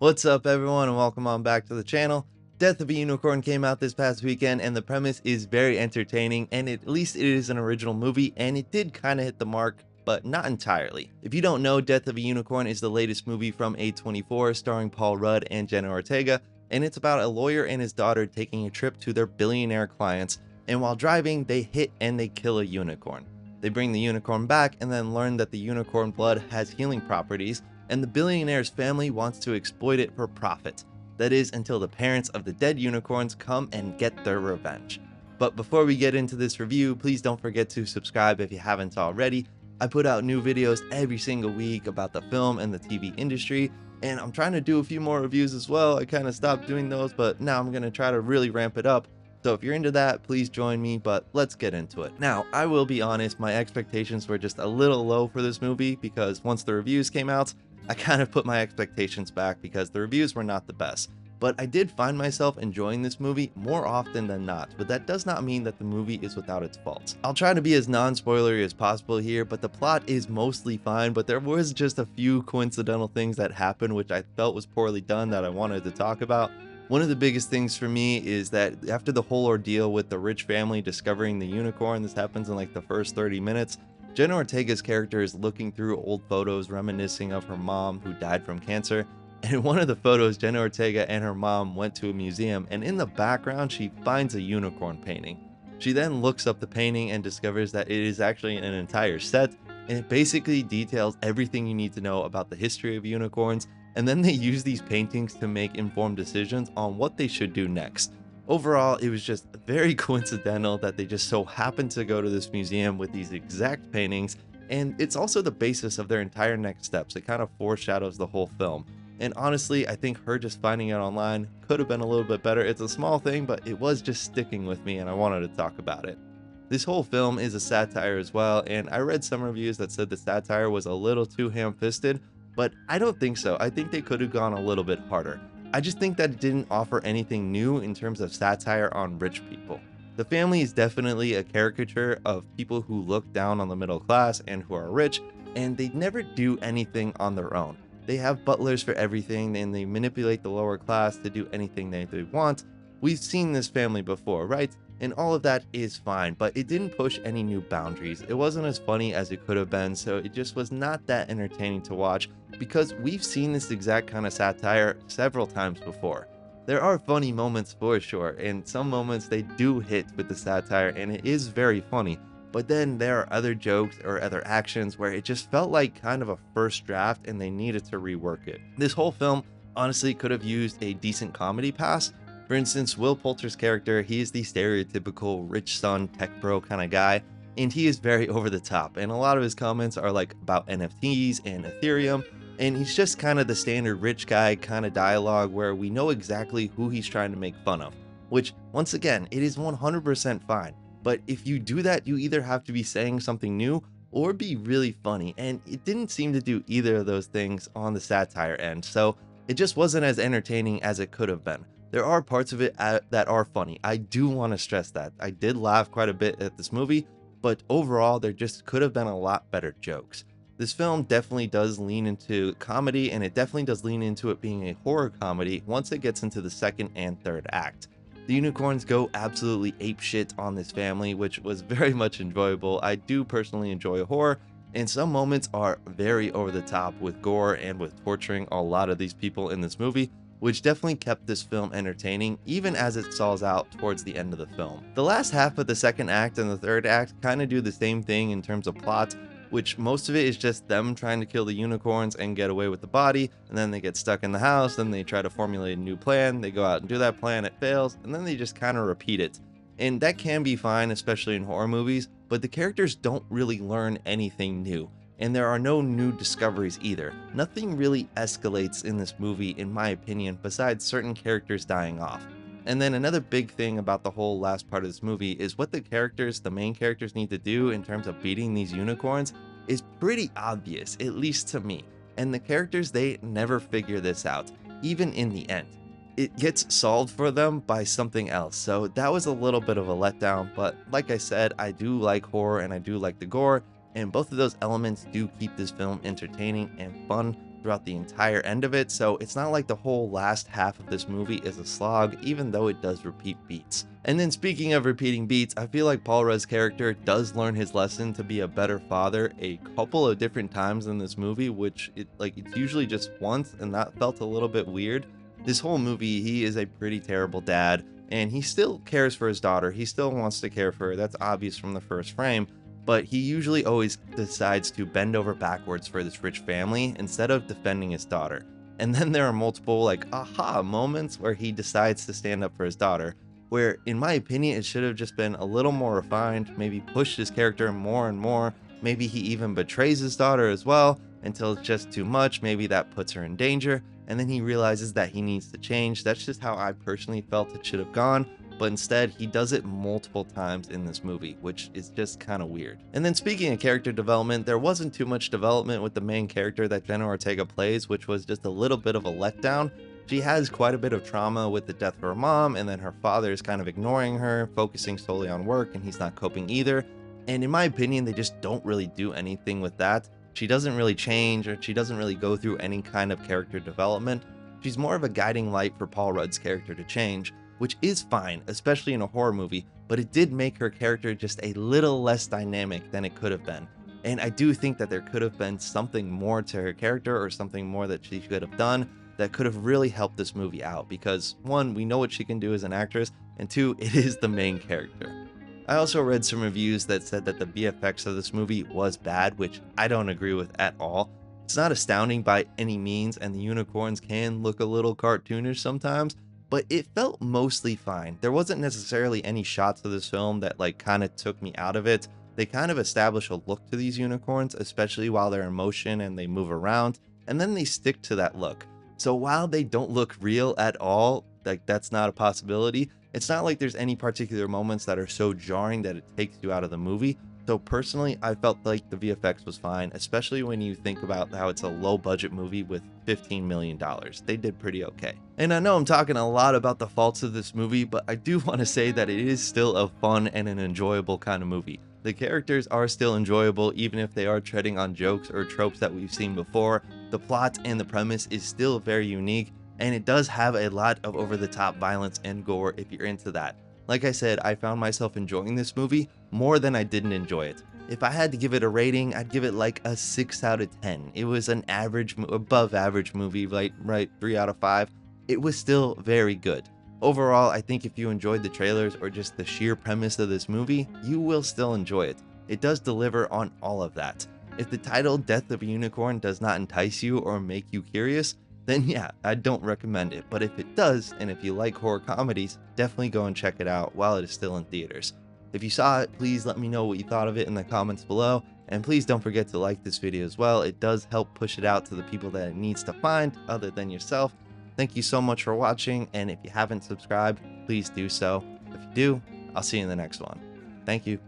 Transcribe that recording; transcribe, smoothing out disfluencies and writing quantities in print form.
What's up everyone and welcome on back to the channel. Death of a Unicorn came out this past weekend and the premise is very entertaining, and at least it is an original movie and it did kind of hit the mark, but not entirely. If you don't know, Death of a Unicorn is the latest movie from A24 starring Paul Rudd and Jenna Ortega, and it's about a lawyer and his daughter taking a trip to their billionaire clients, and while driving they hit and they kill a unicorn. They bring the unicorn back and then learn that the unicorn blood has healing properties, and the billionaire's family wants to exploit it for profit. That is, until the parents of the dead unicorns come and get their revenge. But before we get into this review, please don't forget to subscribe if you haven't already. I put out new videos every single week about the film and the TV industry, and I'm trying to do a few more reviews as well. I kind of stopped doing those, but now I'm going to try to really ramp it up. So if you're into that, please join me, but let's get into it. Now, I will be honest, my expectations were just a little low for this movie because once the reviews came out, I kind of put my expectations back because the reviews were not the best. But I did find myself enjoying this movie more often than not, but that does not mean that the movie is without its faults. I'll try to be as non-spoilery as possible here, but the plot is mostly fine, but there was just a few coincidental things that happened which I felt was poorly done that I wanted to talk about. One of the biggest things for me is that after the whole ordeal with the rich family discovering the unicorn, this happens in like the first 30 minutes, Jenna Ortega's character is looking through old photos reminiscing of her mom who died from cancer. And in one of the photos, Jenna Ortega and her mom went to a museum, and in the background she finds a unicorn painting. She then looks up the painting and discovers that it is actually an entire set, and it basically details everything you need to know about the history of unicorns, and then they use these paintings to make informed decisions on what they should do next. Overall, it was just very coincidental that they just so happened to go to this museum with these exact paintings, and it's also the basis of their entire next steps. It kind of foreshadows the whole film. And honestly, I think her just finding it online could have been a little bit better. It's a small thing, but it was just sticking with me and I wanted to talk about it. This whole film is a satire as well, and I read some reviews that said the satire was a little too ham-fisted, but I don't think so. I think they could have gone a little bit harder. I just think that it didn't offer anything new in terms of satire on rich people. The family is definitely a caricature of people who look down on the middle class and who are rich, and they never do anything on their own. They have butlers for everything, and they manipulate the lower class to do anything they want. We've seen this family before, right? And all of that is fine, but it didn't push any new boundaries. It wasn't as funny as it could have been, so it just was not that entertaining to watch because we've seen this exact kind of satire several times before. There are funny moments for sure, and some moments they do hit with the satire and it is very funny, but then there are other jokes or other actions where it just felt like kind of a first draft and they needed to rework it. This whole film honestly could have used a decent comedy pass. For instance, Will Poulter's character, he is the stereotypical rich son tech bro kind of guy, and he is very over the top, and a lot of his comments are like about NFTs and Ethereum, and he's just kind of the standard rich guy kind of dialogue where we know exactly who he's trying to make fun of, which once again, it is 100% fine. But if you do that, you either have to be saying something new or be really funny, and it didn't seem to do either of those things on the satire end, so it just wasn't as entertaining as it could have been. There are parts of it that are funny. I do want to stress that. I did laugh quite a bit at this movie, but overall there just could have been a lot better jokes. This film definitely does lean into comedy, and it definitely does lean into it being a horror comedy once it gets into the second and third act. The unicorns go absolutely apeshit on this family, which was very much enjoyable. I do personally enjoy horror, and some moments are very over the top with gore and with torturing a lot of these people in this movie, which definitely kept this film entertaining even as it stalls out towards the end of the film. The last half of the second act and the third act kind of do the same thing in terms of plot, which most of it is just them trying to kill the unicorns and get away with the body, and then they get stuck in the house, then they try to formulate a new plan, they go out and do that plan, it fails, and then they just kind of repeat it. And that can be fine, especially in horror movies, but the characters don't really learn anything new. And there are no new discoveries either. Nothing really escalates in this movie, in my opinion, besides certain characters dying off. And then another big thing about the whole last part of this movie is what the main characters need to do in terms of beating these unicorns is pretty obvious, at least to me. And the characters, they never figure this out, even in the end. It gets solved for them by something else, so that was a little bit of a letdown, but like I said, I do like horror and I do like the gore, and both of those elements do keep this film entertaining and fun, throughout the entire end of it, so it's not like the whole last half of this movie is a slog, even though it does repeat beats. And then speaking of repeating beats, I feel like Paul Rudd's character does learn his lesson to be a better father a couple of different times in this movie, which it's usually just once, and that felt a little bit weird. This whole movie, he is a pretty terrible dad, and he still cares for his daughter. He still wants to care for her. That's obvious from the first frame. But he usually always decides to bend over backwards for this rich family instead of defending his daughter. And then there are multiple aha moments where he decides to stand up for his daughter, where in my opinion it should have just been a little more refined, maybe pushed his character more and more. Maybe he even betrays his daughter as well until it's just too much. Maybe that puts her in danger, and then he realizes that he needs to change. That's just how I personally felt it should have gone. But instead, he does it multiple times in this movie, which is just kind of weird. And then speaking of character development, there wasn't too much development with the main character that Jenna Ortega plays, which was just a little bit of a letdown. She has quite a bit of trauma with the death of her mom, and then her father is kind of ignoring her, focusing solely on work, and he's not coping either. And in my opinion, they just don't really do anything with that. She doesn't really change, or she doesn't really go through any kind of character development. She's more of a guiding light for Paul Rudd's character to change, which is fine, especially in a horror movie, but it did make her character just a little less dynamic than it could have been. And I do think that there could have been something more to her character, or something more that she could have done that could have really helped this movie out, because one, we know what she can do as an actress, and two, it is the main character. I also read some reviews that said that the VFX of this movie was bad, which I don't agree with at all. It's not astounding by any means, and the unicorns can look a little cartoonish sometimes, but it felt mostly fine. There wasn't necessarily any shots of this film that kind of took me out of it. They kind of establish a look to these unicorns, especially while they're in motion and they move around, and then they stick to that look. So while they don't look real at all, that's not a possibility, it's not like there's any particular moments that are so jarring that it takes you out of the movie. So personally, I felt like the VFX was fine, especially when you think about how it's a low budget movie with $15 million. They did pretty okay. And I know I'm talking a lot about the faults of this movie, but I do want to say that it is still a fun and an enjoyable kind of movie. The characters are still enjoyable, even if they are treading on jokes or tropes that we've seen before. The plot and the premise is still very unique, and it does have a lot of over-the-top violence and gore if you're into that. Like I said, I found myself enjoying this movie more than I didn't enjoy it. If I had to give it a rating, I'd give it like a 6 out of 10. It was an average, above average movie, right 3 out of 5. It was still very good. Overall, I think if you enjoyed the trailers or just the sheer premise of this movie, you will still enjoy it. It does deliver on all of that. If the title Death of a Unicorn does not entice you or make you curious, then yeah, I don't recommend it. But if it does, and if you like horror comedies, definitely go and check it out while it is still in theaters. If you saw it, please let me know what you thought of it in the comments below, and please don't forget to like this video as well. It does help push it out to the people that it needs to find other than yourself. Thank you so much for watching, and if you haven't subscribed, please do so. If you do, I'll see you in the next one. Thank you.